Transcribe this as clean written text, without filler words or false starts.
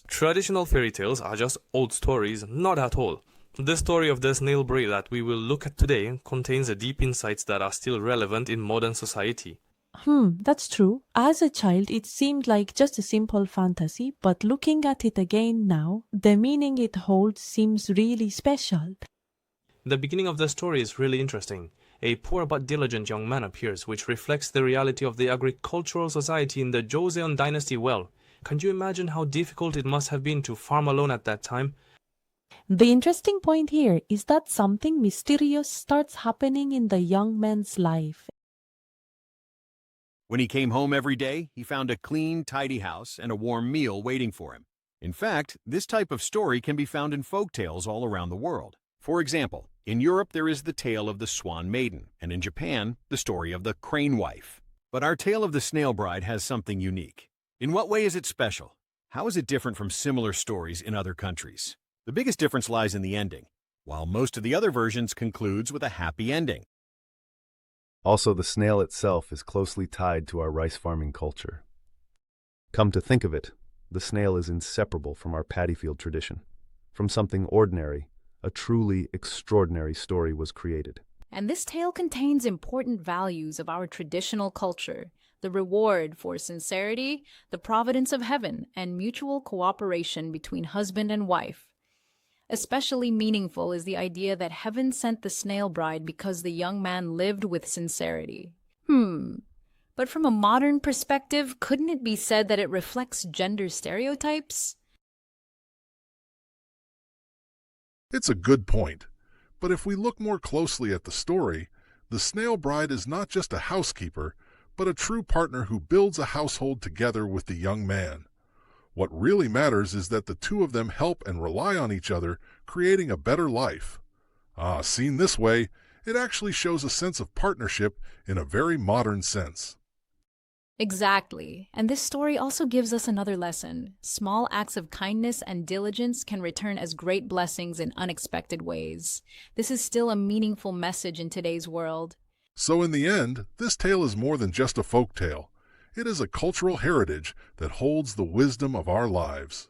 Traditional fairy tales are just old stories, not at all. The story of the Snail Bride that we will look at today contains deep insights that are still relevant in modern society. That's true. As a child, it seemed like just a simple fantasy, but looking at it again now, the meaning it holds seems really special. The beginning of the story is really interesting. A poor but diligent young man appears, which reflects the reality of the agricultural society in the Joseon dynasty well. Can you imagine how difficult it must have been to farm alone at that time? The interesting point here is that something mysterious starts happening in the young man's life. When he came home every day, he found a clean, tidy house and a warm meal waiting for him. In fact, this type of story can be found in folktales all around the world. For example, in Europe there is the tale of the Swan Maiden, and in Japan, the story of the Crane Wife. But our tale of the Snail Bride has something unique. In what way is it special? How is it different from similar stories in other countries? The biggest difference lies in the ending, while most of the other versions concludes with a happy ending. Also, the snail itself is closely tied to our rice farming culture. Come to think of it, the snail is inseparable from our paddy field tradition. From something ordinary, a truly extraordinary story was created. And this tale contains important values of our traditional culture: the reward for sincerity, the providence of heaven, and mutual cooperation between husband and wife. Especially meaningful is the idea that heaven sent the snail bride because the young man lived with sincerity. But from a modern perspective, couldn't it be said that it reflects gender stereotypes? It's a good point, but if we look more closely at the story, the Snail Bride is not just a housekeeper, but a true partner who builds a household together with the young man. What really matters is that the two of them help and rely on each other, creating a better life. Seen this way, it actually shows a sense of partnership in a very modern sense. Exactly. And this story also gives us another lesson. Small acts of kindness and diligence can return as great blessings in unexpected ways. This is still a meaningful message in today's world. So in the end, this tale is more than just a folk tale. It is a cultural heritage that holds the wisdom of our lives.